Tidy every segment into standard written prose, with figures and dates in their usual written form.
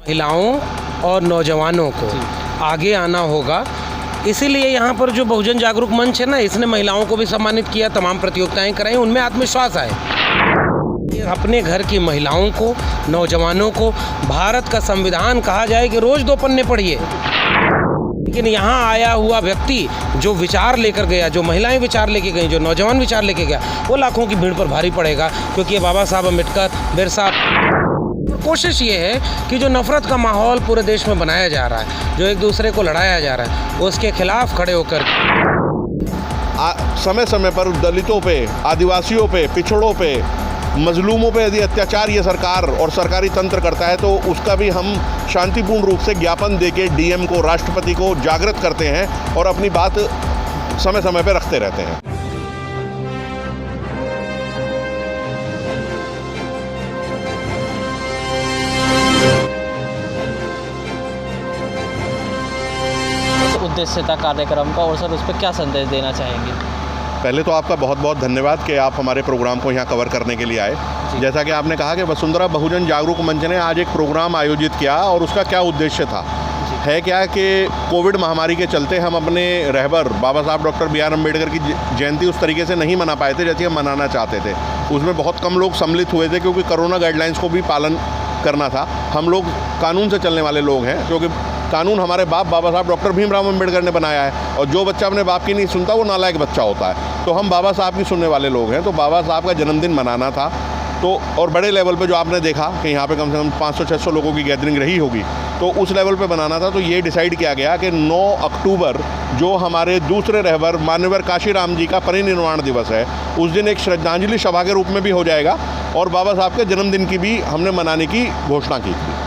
महिलाओं और नौजवानों को आगे आना होगा। इसीलिए यहाँ पर जो बहुजन जागरूक मंच है ना, इसने महिलाओं को भी सम्मानित किया, तमाम प्रतियोगिताएं कराई, उनमें आत्मविश्वास आए। अपने घर की महिलाओं को, नौजवानों को भारत का संविधान कहा जाए कि रोज़ 2 पन्ने पढ़िए, लेकिन यहाँ आया हुआ व्यक्ति जो विचार लेकर गया, जो महिलाएं विचार लेके गई, जो नौजवान विचार लेके गया, वो लाखों की भीड़ पर भारी पड़ेगा। क्योंकि ये बाबा साहब अम्बेडकर, बिरसा। कोशिश ये है कि जो नफ़रत का माहौल पूरे देश में बनाया जा रहा है, जो एक दूसरे को लड़ाया जा रहा है, उसके खिलाफ खड़े होकर समय समय पर दलितों पे, आदिवासियों पे, पिछड़ों पे, मजलूमों पे यदि अत्याचार ये सरकार और सरकारी तंत्र करता है तो उसका भी हम शांतिपूर्ण रूप से ज्ञापन देके डीएम को, राष्ट्रपति को जागृत करते हैं और अपनी बात समय समय पर रखते रहते हैं। उद्देश्य था कार्यक्रम का, और सर उस पर क्या संदेश देना चाहेंगे? पहले तो आपका बहुत बहुत धन्यवाद कि आप हमारे प्रोग्राम को यहाँ कवर करने के लिए आए। जैसा कि आपने कहा कि वसुंधरा बहुजन जागरूक मंच ने आज एक प्रोग्राम आयोजित किया, और उसका क्या उद्देश्य था है क्या कि कोविड महामारी के चलते हम अपने रहबर बाबा साहब डॉक्टर बी आर अम्बेडकर की जयंती उस तरीके से नहीं मना पाए थे जैसे हम मनाना चाहते थे। उसमें बहुत कम लोग सम्मिलित हुए थे क्योंकि कोरोना गाइडलाइंस को भी पालन करना था। हम लोग कानून से चलने वाले लोग हैं, क्योंकि कानून हमारे बाप बाबा साहब डॉक्टर भीमराव अम्बेडकर ने बनाया है, और जो बच्चा अपने बाप की नहीं सुनता वो नालायक बच्चा होता है। तो हम बाबा साहब की सुनने वाले लोग हैं, तो बाबा साहब का जन्मदिन मनाना था। तो और बड़े लेवल पे जो आपने देखा कि यहाँ पे कम से कम 500-600 लोगों की गैदरिंग रही होगी, तो उस लेवल पे बनाना था। तो ये डिसाइड किया गया कि 9 अक्टूबर जो हमारे दूसरे रहबर मान्यवर काशीराम जी का परिनिर्वाण दिवस है, उस दिन एक श्रद्धांजलि सभा के रूप में भी हो जाएगा, और बाबा साहब के जन्मदिन की भी हमने मनाने की घोषणा की थी।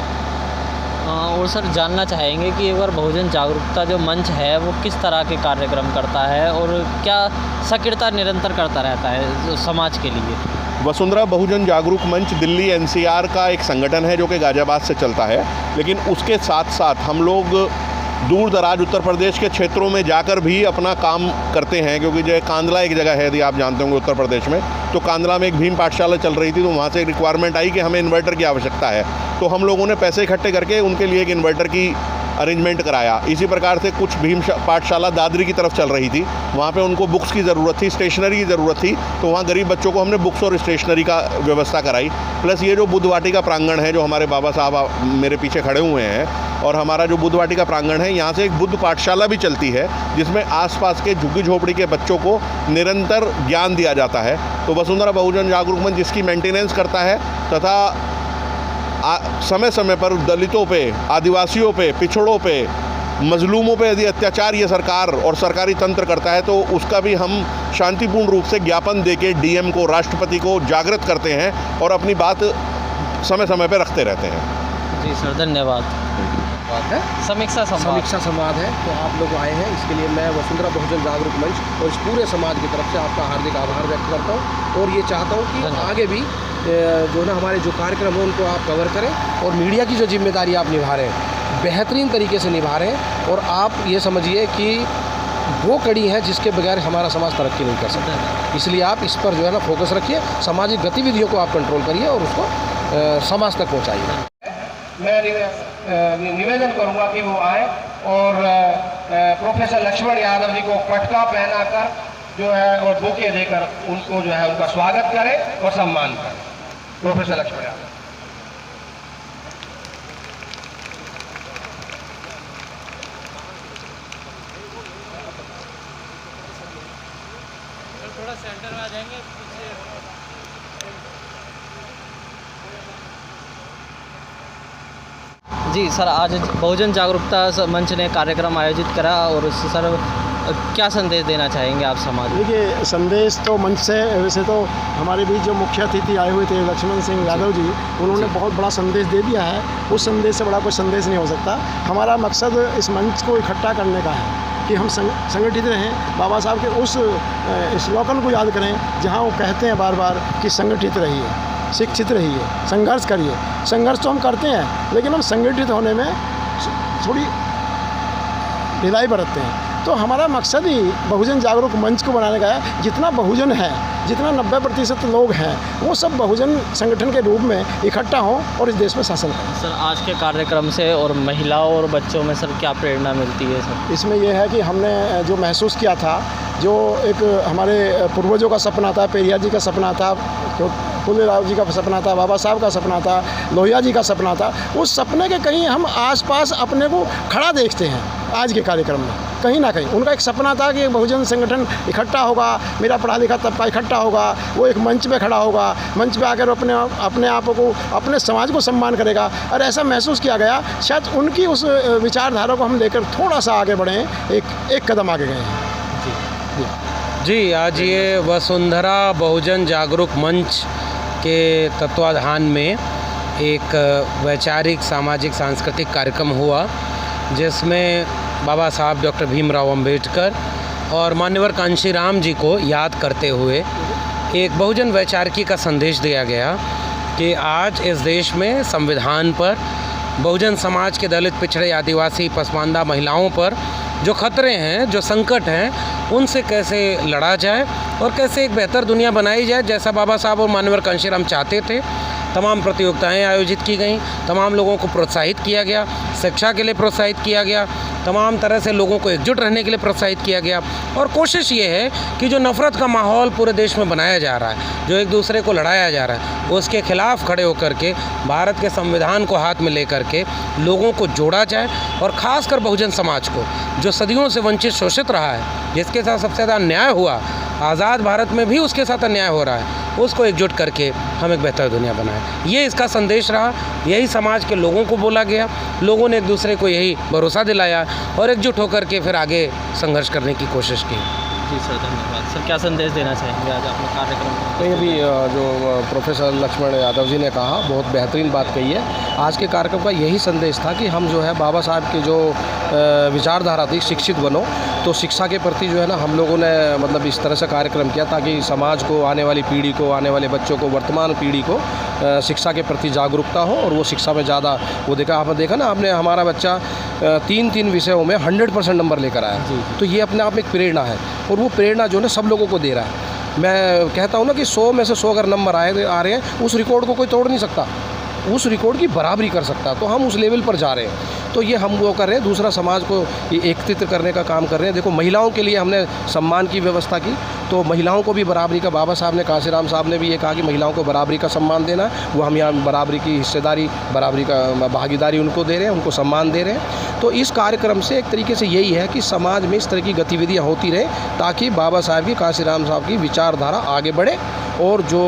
और सर जानना चाहेंगे कि एक बार बहुजन जागरूकता जो मंच है वो किस तरह के कार्यक्रम करता है और क्या सक्रियता निरंतर करता रहता है समाज के लिए? वसुंधरा बहुजन जागरूक मंच दिल्ली एनसीआर का एक संगठन है जो कि गाज़ियाबाद से चलता है, लेकिन उसके साथ साथ हम लोग दूर दराज उत्तर प्रदेश के क्षेत्रों में जाकर भी अपना काम करते हैं। क्योंकि जो कांदला एक जगह है, यदि आप जानते होंगे उत्तर प्रदेश में, तो कांदला में एक भीम पाठशाला चल रही थी, तो वहाँ से एक रिक्वायरमेंट आई कि हमें इन्वर्टर की आवश्यकता है। तो हम लोगों ने पैसे इकट्ठे करके उनके लिए एक इन्वर्टर की अरेंजमेंट कराया। इसी प्रकार से कुछ भीम पाठशाला दादरी की तरफ चल रही थी, वहाँ पे उनको बुक्स की ज़रूरत थी, स्टेशनरी की ज़रूरत थी, तो वहाँ गरीब बच्चों को हमने बुक्स और स्टेशनरी का व्यवस्था कराई। प्लस ये जो बुद्ध वाटिका प्रांगण है, जो हमारे बाबा साहब मेरे पीछे खड़े हुए हैं, और हमारा जो बुद्ध वाटिका प्रांगण है, यहाँ से एक बुद्ध पाठशाला भी चलती है जिसमें आसपास के झुग्गी झोपड़ी के बच्चों को निरंतर ज्ञान दिया जाता है। तो वसुंधरा बहुजन जागरूक मंच जिसकी मेंटेनेंस करता है, तथा समय समय पर दलितों पे, आदिवासियों पे, पिछड़ों पे, मजलूमों पे यदि अत्याचार ये सरकार और सरकारी तंत्र करता है तो उसका भी हम शांतिपूर्ण रूप से ज्ञापन देके डीएम को, राष्ट्रपति को जागृत करते हैं और अपनी बात समय समय पर रखते रहते हैं। जी सर, धन्यवाद। समीक्षा संवाद है, तो आप लोग आए हैं, इसके लिए मैं वसुंधरा बहुजन जागरूक मंच और इस पूरे समाज की तरफ से आपका हार्दिक आभार व्यक्त करता हूँ, और ये चाहता हूँ कि आगे भी जो ना हमारे जो कार्यक्रम हैं उनको आप कवर करें, और मीडिया की जो जिम्मेदारी आप निभा रहे हैं बेहतरीन तरीके से निभा रहे हैं, और आप ये समझिए कि वो कड़ी है जिसके बगैर हमारा समाज तरक्की नहीं कर सकता। इसलिए आप इस पर जो है ना फोकस रखिए, सामाजिक गतिविधियों को आप कंट्रोल करिए और उसको समाज तक पहुँचाइए। मैं निवेदन करूंगा कि वो आए और प्रोफेसर लक्ष्मण यादव जी को पटका पहनाकर जो है और बुके देकर उनको जो है उनका स्वागत करें और सम्मान करें। प्रोफेसर लक्ष्मण यादव। थोड़ा सेंटर में आ जाएंगे। जी सर, आज बहुजन जागरूकता मंच ने कार्यक्रम आयोजित करा, और सर क्या संदेश देना चाहेंगे आप समाज में? देखिए, संदेश तो मंच से वैसे तो हमारे बीच जो मुख्य अतिथि आए हुए थे लक्ष्मण सिंह यादव जी, उन्होंने बहुत बड़ा संदेश दे दिया है। उस संदेश से बड़ा कोई संदेश नहीं हो सकता। हमारा मकसद इस मंच को इकट्ठा करने का है कि हम संगठित रहें, बाबा साहब के उस स्लोगन को याद करें जहाँ वो कहते हैं बार बार कि संगठित रहिए, शिक्षित रहिए, संघर्ष करिए। संघर्ष तो हम करते हैं, लेकिन हम संगठित होने में थोड़ी ढिलाई बरतते हैं। तो हमारा मकसद ही बहुजन जागरूक मंच को बनाने का है। जितना बहुजन है, जितना 90% लोग हैं, वो सब बहुजन संगठन के रूप में इकट्ठा हों और इस देश में शासन करें। सर, आज के कार्यक्रम से और महिलाओं और बच्चों में सर क्या प्रेरणा मिलती है सर? इसमें यह है कि हमने जो महसूस किया था, जो एक हमारे पूर्वजों का सपना था, पेरियार जी का सपना था, फूलेराव जी का सपना था, बाबा साहब का सपना था, लोहिया जी का सपना था, उस सपने के कहीं हम आसपास अपने को खड़ा देखते हैं आज के कार्यक्रम में। कहीं ना कहीं उनका एक सपना था कि बहुजन संगठन इकट्ठा होगा, मेरा पढ़ा लिखा तबका इकट्ठा होगा, वो एक मंच पे खड़ा होगा, मंच पे आकर अपने आप को, अपने समाज को सम्मान करेगा। और ऐसा महसूस किया गया, शायद उनकी उस विचारधारा को हम लेकर थोड़ा सा आगे बढ़े, एक कदम आगे गए हैं। जी, आज ये वसुंधरा बहुजन जागरूक मंच के तत्वाधान में एक वैचारिक, सामाजिक, सांस्कृतिक कार्यक्रम हुआ, जिसमें बाबा साहब डॉक्टर भीमराव अंबेडकर और मान्यवर कांशीराम जी को याद करते हुए एक बहुजन वैचारिकी का संदेश दिया गया कि आज इस देश में संविधान पर बहुजन समाज के दलित, पिछड़े, आदिवासी, पसमानदा महिलाओं पर जो खतरे हैं, जो संकट हैं, उनसे कैसे लड़ा जाए और कैसे एक बेहतर दुनिया बनाई जाए, जैसा बाबा साहब और मान्यवर कांशीराम चाहते थे। तमाम प्रतियोगिताएं आयोजित की गईं, तमाम लोगों को प्रोत्साहित किया गया, शिक्षा के लिए प्रोत्साहित किया गया, तमाम तरह से लोगों को एकजुट रहने के लिए प्रोत्साहित किया गया। और कोशिश ये है कि जो नफ़रत का माहौल पूरे देश में बनाया जा रहा है, जो एक दूसरे को लड़ाया जा रहा है, उसके खिलाफ खड़े होकर के भारत के संविधान को हाथ में लेकर के लोगों को जोड़ा जाए और ख़ासकर बहुजन समाज को, जो सदियों से वंचित, शोषित रहा है, जिसके साथ सबसे ज़्यादा अन्याय हुआ, आज़ाद भारत में भी उसके साथ अन्याय हो रहा है, उसको एकजुट करके हम एक बेहतर दुनिया बनाएं। ये इसका संदेश रहा, यही समाज के लोगों को बोला गया, लोगों ने एक दूसरे को यही भरोसा दिलाया और एकजुट होकर के फिर आगे संघर्ष करने की कोशिश की। जी सर, धन्यवाद। सर, क्या संदेश देना चाहेंगे आज अपने कार्यक्रम में? नहीं, अभी जो प्रोफेसर लक्ष्मण यादव जी ने कहा, बहुत बेहतरीन बात कही है। आज के कार्यक्रम का यही संदेश था कि हम जो है बाबा साहब की जो विचारधारा थी, शिक्षित बनो, तो शिक्षा के प्रति जो है ना हम लोगों ने मतलब इस तरह से कार्यक्रम किया ताकि समाज को, आने वाली पीढ़ी को, आने वाले बच्चों को, वर्तमान पीढ़ी को शिक्षा के प्रति जागरूकता हो और वो शिक्षा में ज़्यादा वो देखा। आपने देखा ना, आपने हमारा बच्चा 3 विषयों में 100% नंबर लेकर आया, तो ये अपने आप में एक प्रेरणा है और वो प्रेरणा जो है ना सब लोगों को दे रहा है। मैं कहता हूँ ना कि 100 में से 100 अगर नंबर आ रहे हैं, उस रिकॉर्ड को कोई तोड़ नहीं सकता, उस रिकॉर्ड की बराबरी कर सकता, तो हम उस लेवल पर जा रहे हैं। तो ये हम वो कर रहे हैं, दूसरा समाज को एकत्रित करने का काम कर रहे हैं। देखो, महिलाओं के लिए हमने सम्मान की व्यवस्था की, तो महिलाओं को भी बराबरी का, बाबा साहब ने, कांशीराम साहब ने भी ये कहा कि महिलाओं को बराबरी का सम्मान देना, वो हम यहाँ बराबरी की हिस्सेदारी, बराबरी का भागीदारी उनको दे रहे हैं, उनको सम्मान दे रहे हैं। तो इस कार्यक्रम से एक तरीके से यही है कि समाज में इस तरह की गतिविधियाँ होती रहें ताकि बाबा साहब की, कांशीराम साहब की विचारधारा आगे बढ़े और जो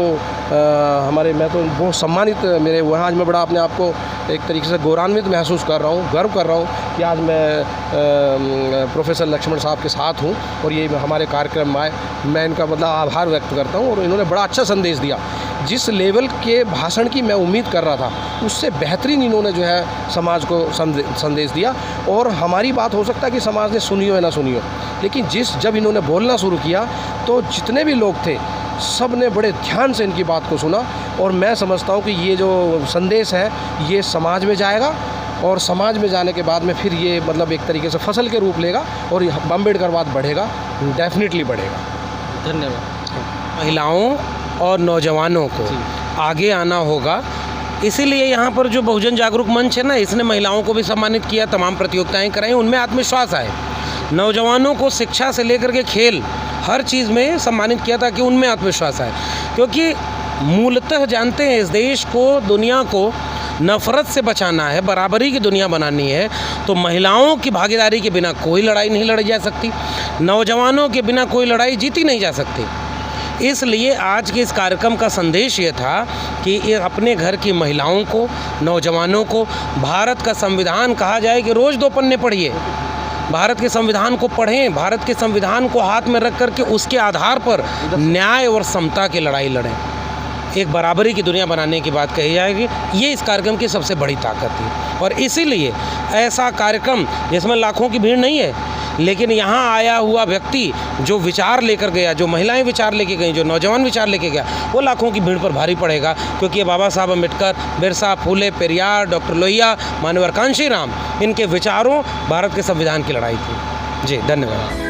हमारे, मैं तो बहुत सम्मानित मेरे हुए हैं आज, मैं बड़ा अपने आप को एक तरीके से गौरवान्वित महसूस कर रहा हूँ, गर्व कर रहा हूँ कि आज मैं प्रोफेसर लक्ष्मण साहब के साथ हूँ और ये हमारे कार्यक्रम में आए। मैं इनका मतलब आभार व्यक्त करता हूँ और इन्होंने बड़ा अच्छा संदेश दिया। जिस लेवल के भाषण की मैं उम्मीद कर रहा था, उससे बेहतरीन इन्होंने जो है समाज को संदेश दिया। और हमारी बात हो सकता है कि समाज ने सुनी हो या ना सुनी हो, लेकिन जब इन्होंने बोलना शुरू किया तो जितने भी लोग थे सब ने बड़े ध्यान से इनकी बात को सुना और मैं समझता हूँ कि ये जो संदेश है ये समाज में जाएगा और समाज में जाने के बाद में फिर ये मतलब एक तरीके से फसल के रूप लेगा और अम्बेडकरवाद बढ़ेगा, डेफिनेटली बढ़ेगा। धन्यवाद। महिलाओं और नौजवानों को आगे आना होगा, इसीलिए यहाँ पर जो बहुजन जागरूक मंच है ना, इसने महिलाओं को भी सम्मानित किया, तमाम प्रतियोगिताएं कराई, उनमें आत्मविश्वास आए। नौजवानों को शिक्षा से लेकर के खेल, हर चीज़ में सम्मानित किया था कि उनमें आत्मविश्वास आए। क्योंकि मूलतः जानते हैं, इस देश को, दुनिया को नफ़रत से बचाना है, बराबरी की दुनिया बनानी है, तो महिलाओं की भागीदारी के बिना कोई लड़ाई नहीं लड़ी जा सकती, नौजवानों के बिना कोई लड़ाई जीती नहीं जा सकती। इसलिए आज के इस कार्यक्रम का संदेश ये था कि ये अपने घर की महिलाओं को, नौजवानों को भारत का संविधान कहा जाए कि रोज़ 2 पन्ने पढ़िए, भारत के संविधान को पढ़ें, भारत के संविधान को हाथ में रख कर के उसके आधार पर न्याय और समता की लड़ाई लड़ें, एक बराबरी की दुनिया बनाने की बात कही जाएगी। ये इस कार्यक्रम की सबसे बड़ी ताकत थी और इसीलिए ऐसा कार्यक्रम जिसमें लाखों की भीड़ नहीं है, लेकिन यहाँ आया हुआ व्यक्ति जो विचार लेकर गया, जो महिलाएं विचार लेके गई, जो नौजवान विचार लेके गया, वो लाखों की भीड़ पर भारी पड़ेगा। क्योंकि ये बाबा साहब अम्बेडकर, बिरसा, फूले, पेरियार, डॉक्टर लोहिया, मान्यवर कांशीराम, इनके विचारों भारत के संविधान की लड़ाई थी। जी, धन्यवाद।